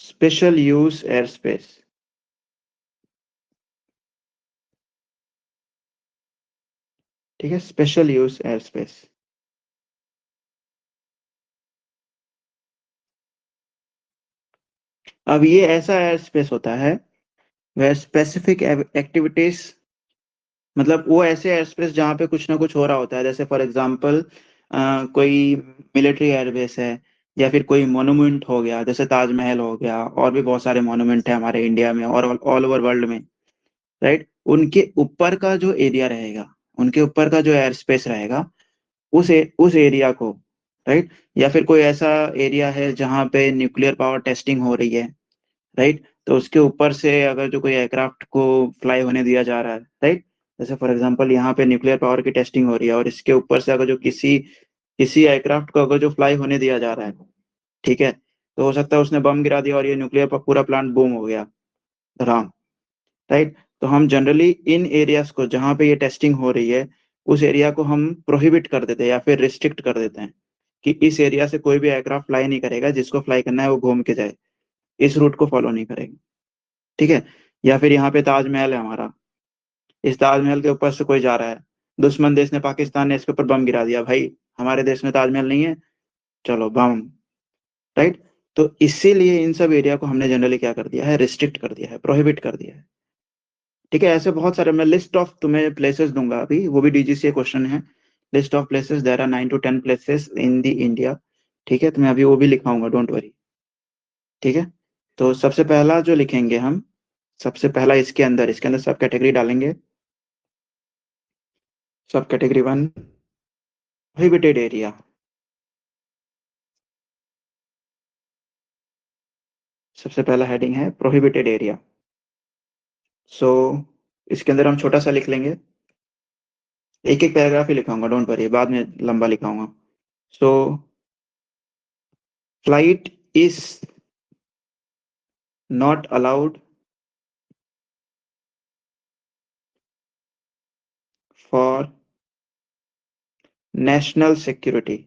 special use air space. ठीक है, स्पेशल यूज एयर स्पेस. अब ये ऐसा एयर स्पेस होता है वह स्पेसिफिक एक्टिविटीज, मतलब वो ऐसे एयर स्पेस जहाँ पे कुछ ना कुछ हो रहा होता है. जैसे फॉर एग्जांपल कोई मिलिट्री एयरबेस है, या फिर कोई मोनूमेंट हो गया, जैसे ताजमहल हो गया, और भी बहुत सारे मोनूमेंट है हमारे इंडिया में और ऑल ओवर वर्ल्ड में, राइट? उनके ऊपर का जो एरिया रहेगा, उनके ऊपर का जो एयर स्पेस रहेगा, उस एरिया को, राइट? या फिर कोई ऐसा एरिया है जहाँ पे न्यूक्लियर पावर टेस्टिंग हो रही है, राइट? तो उसके ऊपर से अगर जो कोई एयरक्राफ्ट को फ्लाई होने दिया जा रहा है, राइट? जैसे फॉर एग्जांपल यहाँ पे न्यूक्लियर पावर की टेस्टिंग हो रही है और इसके ऊपर से अगर जो किसी किसी एयरक्राफ्ट को अगर जो फ्लाई होने दिया जा रहा है, ठीक है, तो हो सकता है उसने बम गिरा दिया और ये न्यूक्लियर पूरा प्लांट बूम हो गया, धड़ाम, राइट? तो हम जनरली इन एरियाज को जहाँ पे ये टेस्टिंग हो रही है, उस एरिया को हम प्रोहिबिट कर देते हैं या फिर रिस्ट्रिक्ट कर देते हैं कि इस एरिया से कोई भी एयरक्राफ्ट फ्लाई नहीं करेगा, जिसको फ्लाई करना है वो घूम के जाए, इस रूट को फॉलो नहीं करेगा. ठीक है, या फिर यहाँ पे ताजमहल है हमारा, इस ताजमहल के ऊपर से कोई जा रहा है, दुश्मन देश ने, पाकिस्तान ने इसके ऊपर बम गिरा दिया, भाई हमारे देश में ताजमहल नहीं है, चलो बम, राइट? तो इसीलिए इन सब एरिया को हमने जनरली क्या कर दिया है, रिस्ट्रिक्ट कर दिया है, प्रोहिबिट कर दिया है. ठीक है, ऐसे बहुत सारे, मैं लिस्ट ऑफ तुम्हें प्लेसेस दूंगा अभी, वो भी डीजीसीए क्वेश्चन है. List of places, there are 9 to 10 places in the India. ठीक है, तो मैं अभी वो भी लिखाऊंगा, डोंट वरी. ठीक है, तो सबसे पहला जो लिखेंगे हम, सबसे पहला इसके अंदर सब कैटेगरी डालेंगे. सब कैटेगरी 1, प्रोहिबिटेड एरिया. सबसे पहला हेडिंग है प्रोहिबिटेड एरिया. सो इसके अंदर हम छोटा सा लिख लेंगे, एक एक पैराग्राफ ही लिखाऊंगा, डोंट वरी, बाद में लंबा लिखाऊंगा. So flight is not allowed for national security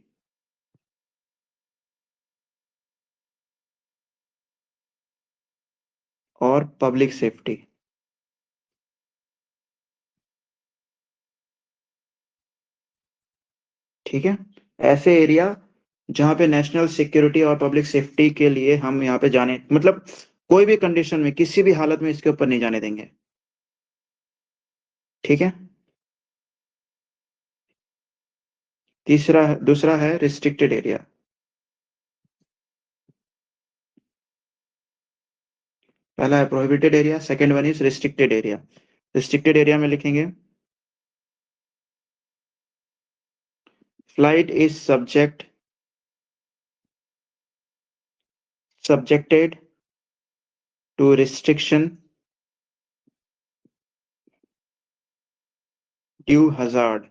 और पब्लिक सेफ्टी। ठीक है, ऐसे एरिया जहां पे नेशनल सिक्योरिटी और पब्लिक सेफ्टी के लिए हम यहाँ पे जाने, मतलब कोई भी कंडीशन में किसी भी हालत में इसके ऊपर नहीं जाने देंगे। ठीक है, दूसरा है रिस्ट्रिक्टेड एरिया। पहला है prohibited area, second one is restricted area. Restricted area में लिखेंगे flight is subjected to restriction due hazard।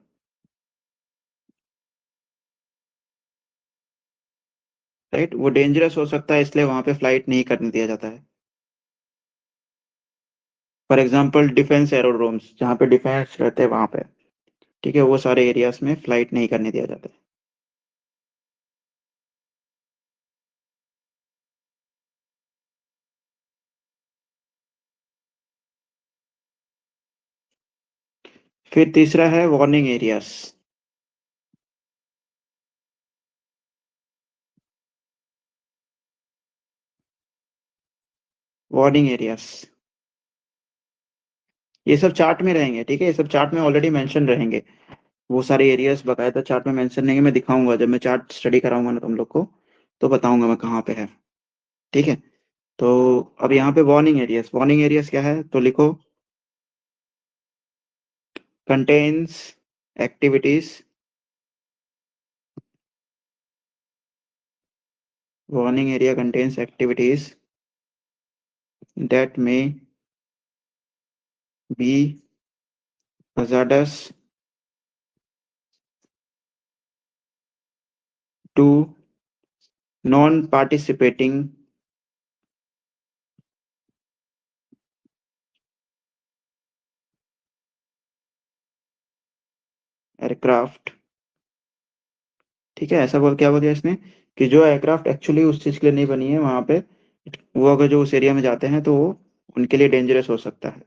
Right, वो डेंजरस हो सकता है इसलिए वहां पे फ्लाइट नहीं करने दिया जाता है। फॉर एग्जाम्पल डिफेंस एरोड्रोम्स, जहाँ पे डिफेंस रहते हैं वहां पे, ठीक है, वो सारे एरियाज में फ्लाइट नहीं करने दिया जाता है। फिर तीसरा है वार्निंग एरियाज। वार्निंग एरियाज ये सब चार्ट में रहेंगे, ठीक है, ये सब चार्ट में ऑलरेडी मेंशन रहेंगे। वो सारे एरियाज बकायदा चार्ट में मेंशन रहेंगे, मैं दिखाऊंगा जब मैं चार्ट स्टडी कराऊंगा ना तुम लोग को, तो बताऊंगा मैं कहाँ पे है। ठीक है, तो अब यहाँ पे वार्निंग एरियाज क्या है, तो लिखो contains activities, warning area contains activities that may be hazardous to non-participating aircraft. ठीक है, ऐसा क्या बोल दिया इसने कि जो एयरक्राफ्ट एक्चुअली उस चीज के लिए नहीं बनी है वहां पे, वो अगर जो उस एरिया में जाते हैं तो वो उनके लिए डेंजरस हो सकता है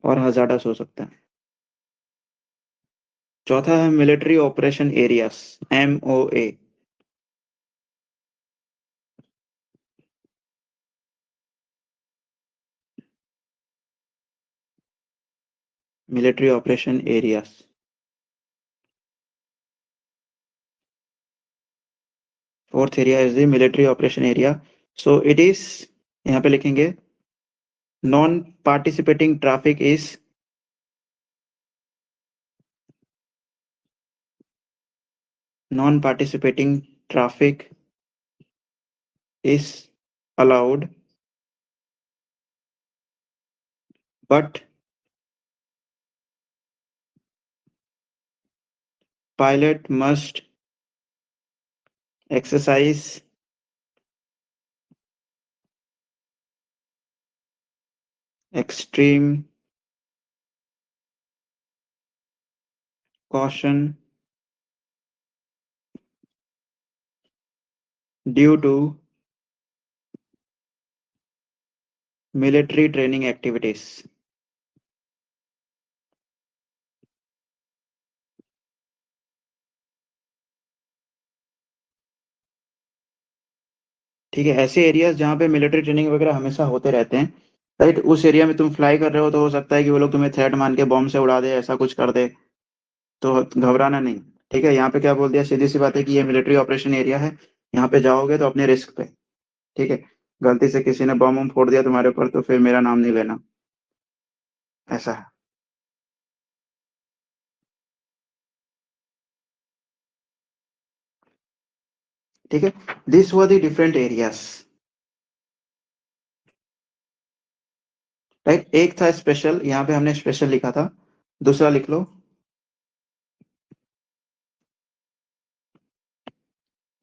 और हजार्डस हो सकता है। चौथा है military operation areas, MOA। Military operation areas, fourth area is the military operation area. So it is, यहाँ पे लिखेंगे non participating traffic is non-participating traffic is allowed, but pilot must exercise extreme caution due to military training activities। ठीक है, ऐसे areas जहाँ पे military training वगैरह हमेशा होते रहते हैं, राइट, उस एरिया में तुम फ्लाई कर रहे हो तो हो सकता है कि वो लोग तुम्हें थ्रेट मान के बॉम्ब से उड़ा दे, ऐसा कुछ कर दे, तो घबराना नहीं। ठीक है, यहाँ पे क्या बोल दिया, सीधी सी बात है कि ये मिलिट्री ऑपरेशन एरिया है, यहाँ पे जाओगे तो अपने रिस्क पे। ठीक है, गलती से किसी ने बम फोड़ दिया तुम्हारे ऊपर तो फिर मेरा नाम नहीं लेना, ऐसा है। ठीक है, this were the different areas. Right, एक था स्पेशल, यहाँ पे हमने स्पेशल लिखा था, दूसरा लिख लो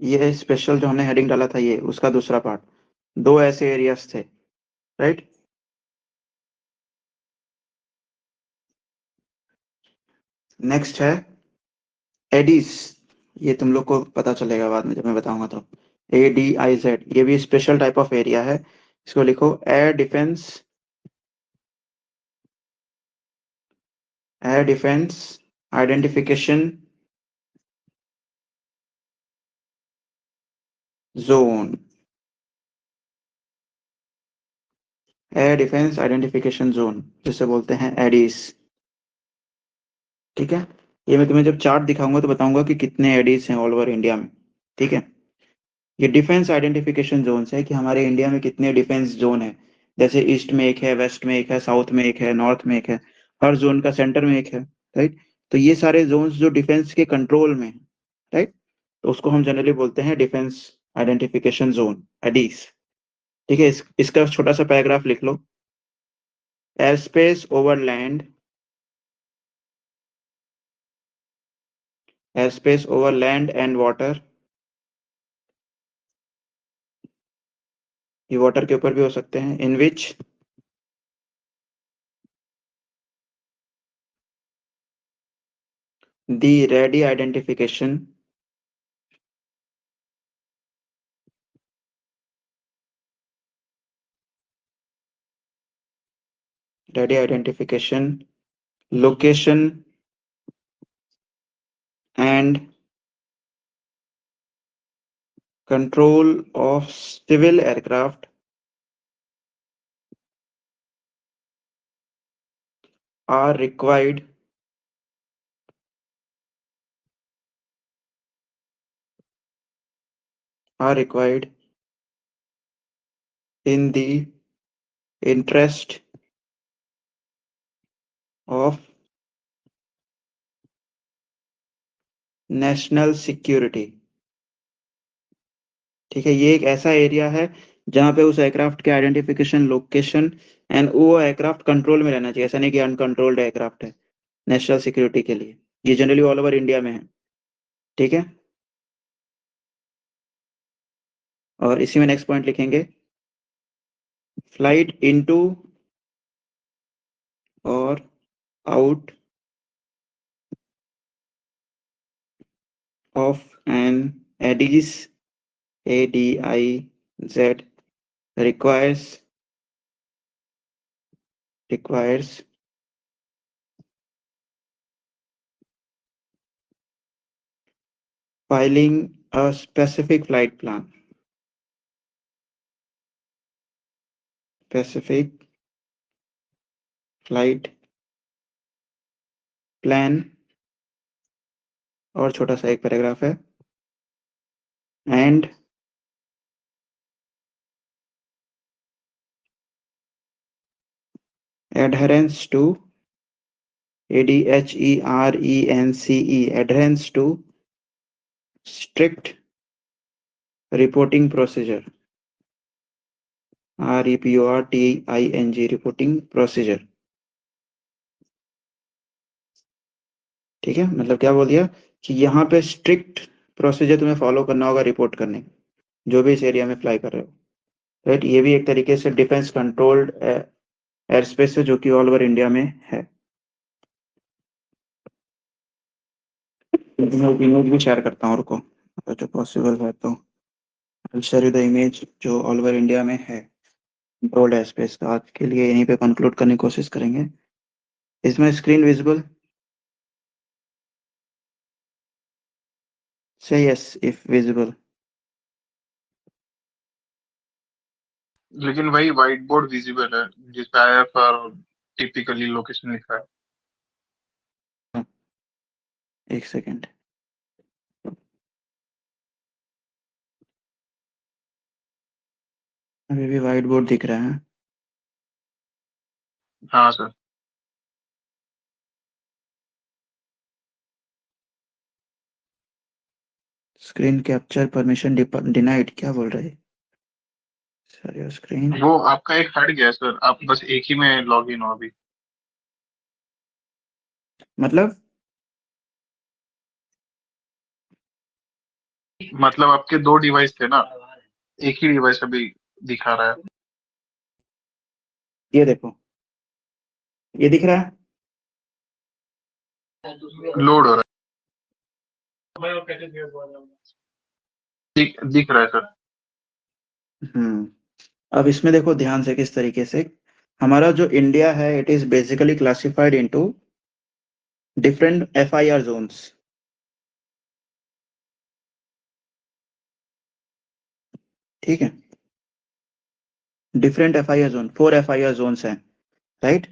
ये स्पेशल जो हमने हेडिंग डाला था ये उसका दूसरा पार्ट। दो ऐसे एरियाज थे, राइट। नेक्स्ट है एडीज। ये तुम लोग को पता चलेगा बाद में जब मैं बताऊंगा तो। ADIZ, ये भी स्पेशल टाइप ऑफ एरिया है। इसको लिखो air defence identification zone. Air defence identification zone जिसे बोलते हैं एडीज। ठीक है, ये मैं तुम्हें जब चार्ट दिखाऊंगा तो बताऊंगा कि कितने एडीज हैं ऑल ओवर इंडिया में। ठीक है, ये डिफेंस आइडेंटिफिकेशन जोन है कि हमारे इंडिया में कितने डिफेंस जोन है। जैसे ईस्ट में एक है, वेस्ट में एक है, साउथ में एक है, नॉर्थ में एक है, हर जोन का सेंटर में एक है, राइट। तो ये सारे जोन्स जो डिफेंस के कंट्रोल में है, राइट, तो उसको हम जनरली बोलते हैं डिफेंस आइडेंटिफिकेशन जोन, एडीज। ठीक है, इसका छोटा सा पैराग्राफ लिख लो। Air space over land, airspace over land and water, ये वाटर के ऊपर भी हो सकते हैं, in which the ready identification location and control of civil aircraft are required in the interest of national security। ठीक है, ये एक ऐसा एरिया है जहां पे उस एयरक्राफ्ट के आइडेंटिफिकेशन, लोकेशन एंड वो एयरक्राफ्ट कंट्रोल में रहना चाहिए। ऐसा नहीं कि अनकंट्रोल्ड एयरक्राफ्ट है, नेशनल सिक्योरिटी के लिए। ये जनरली ऑल ओवर इंडिया में है। ठीक है, और इसी में नेक्स्ट पॉइंट लिखेंगे, फ्लाइट इनटू और out of an ADIZ ADIZ requires filing a specific flight plan, specific flight plan, और छोटा सा एक पैराग्राफ है, and adherence to adherence to strict reporting procedure, reporting procedure। ठीक है, मतलब क्या बोल दिया कि यहाँ पे स्ट्रिक्ट प्रोसीजर तुम्हें फॉलो करना होगा रिपोर्ट करने, जो भी इस एरिया में फ्लाई कर रहे हो, राइट। ये भी एक तरीके से डिफेंस कंट्रोल्ड एयर स्पेस है जो कि ऑल ओवर इंडिया में है। इमेज भी शेयर करता हूँ, रुको, अगर जो पॉसिबल है तो I share you the image जो ऑल ओवर इंडिया में है कंट्रोल्ड एयर स्पेस का। आज के लिए यहीं पे कंक्लूड करने की कोशिश करेंगे। इसमें स्क्रीन विजिबल से यस इफ विजिबल। लेकिन वही व्हाइट बोर्ड विजिबल है जिसपे IF और टिपिकली लोकेशन लिखा है। एक सेकेंड, अभी भी व्हाइट बोर्ड दिख रहा है। हाँ sir. Screen capture permission denied, क्या बोल रहे हैं सर? योर स्क्रीन, वो आपका एक हट गया सर, आप बस एक ही में लॉग इन हो अभी। मतलब मतलब आपके दो डिवाइस थे ना, एक ही डिवाइस अभी दिखा रहा है, ये देखो, ये दिख रहा है। लोड हो रहा है, दिख रहा है सर। अब इसमें देखो ध्यान से किस तरीके से हमारा जो इंडिया है, it is basically classified into different FIR zones। ठीक है, different FIR zone, 4 FIR zones हैं, right.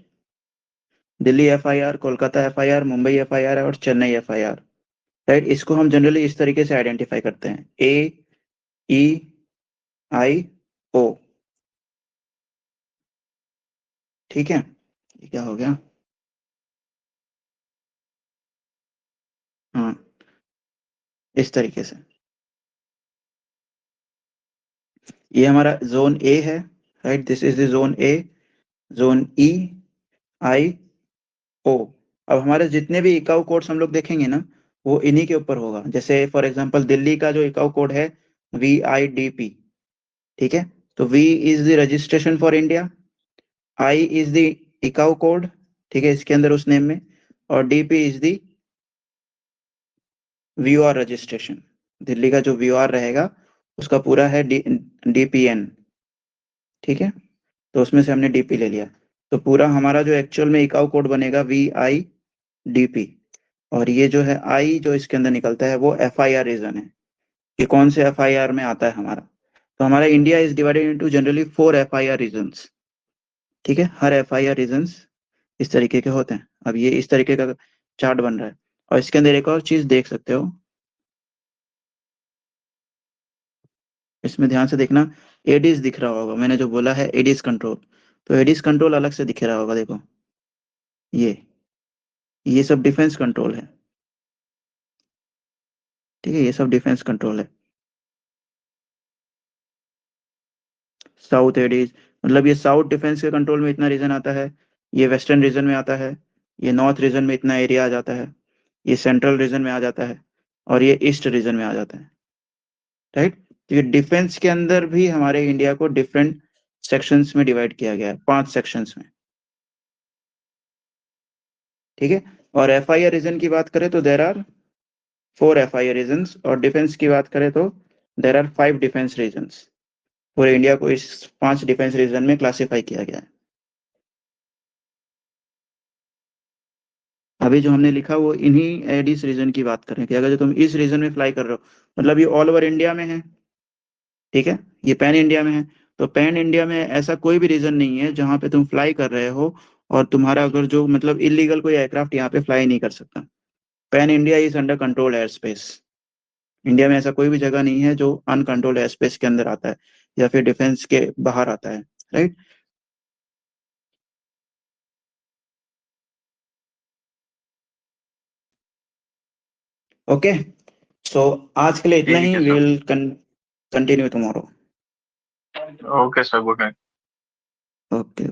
Delhi FIR, Kolkata FIR, Mumbai FIR और चेन्नई FIR, राइट। इसको हम जनरली इस तरीके से आइडेंटिफाई करते हैं, AEIO। ठीक है, ये क्या हो गया? हाँ, इस तरीके से ये हमारा जोन ए है, right. This is the zone A, zone EIO। अब हमारे जितने भी इकाऊ कोड्स हम लोग देखेंगे ना, वो इन्हीं के ऊपर होगा। जैसे फॉर एग्जांपल दिल्ली का जो इकाऊ कोड है VIDP, ठीक है। तो V is the registration for India, I is the ICAO code, ठीक है, इसके अंदर उस नेम में, और DP is the VOR registration. Delhi का जो VOR रहेगा उसका पूरा है DPN, ठीक है। तो उसमें से हमने DP ले लिया, तो पूरा हमारा जो एक्चुअल में इकाऊ कोड बनेगा VIDP। और ये जो है I जो इसके अंदर निकलता है वो FIR रीजन है, कि कौन से FIR में आता है हमारा। तो हमारा India is divided into generally 4 FIR regions, ठीक है। हर FIR रीजन्स इस तरीके के होते हैं। अब ये इस तरीके का चार्ट बन रहा है, और इसके अंदर एक और चीज देख सकते हो, इसमें ध्यान से देखना, एडीज दिख रहा होगा, मैंने जो बोला है एडीज कंट्रोल, तो एडीज कंट्रोल अलग से दिख रहा होगा, देखो ये सब डिफेंस कंट्रोल है, ठीक है, ये सब डिफेंस कंट्रोल है। साउथ एडीज, मतलब ये साउथ डिफेंस के कंट्रोल में इतना रीजन आता है, ये वेस्टर्न रीजन में आता है, ये नॉर्थ रीजन में इतना एरिया आ जाता है, ये सेंट्रल रीजन में आ जाता है, और ये ईस्ट रीजन में आ जाता है, राइट। तो ये डिफेंस के अंदर भी हमारे इंडिया को डिफरेंट सेक्शंस में डिवाइड किया गया है, 5 सेक्शंस में, ठीक है। और FIR रीजन की बात करें तो देर आर 4 FIR रीजन्स, और डिफेंस की बात करें तो देर आर 5 डिफेंस रीजन्स। पूरे इंडिया को इस 5 डिफेंस रीजन में क्लासिफाई किया गया है। अभी जो हमने लिखा वो इन्हीं एडिस रीजन की बात करें, कि अगर जो तुम इस रीजन में फ्लाई कर रहे हो, मतलब ये ऑल ओवर इंडिया में है, ठीक है, ये पैन इंडिया में है। तो पैन इंडिया में ऐसा कोई भी रीजन नहीं है जहां पे तुम फ्लाई कर रहे हो और तुम्हारा अगर जो मतलब इलीगल कोई एयरक्राफ्ट यहाँ पे फ्लाई नहीं कर सकता। Pan India is under control air space. India में ऐसा कोई भी जगह नहीं है जो अनकंट्रोल्ड एयर स्पेस के अंदर आता है या फिर डिफेंस के बाहर आता है, राइट। ओके, सो आज के लिए इतना ही, ठीक है we sir. Will continue tomorrow. Okay sir, good night. Okay.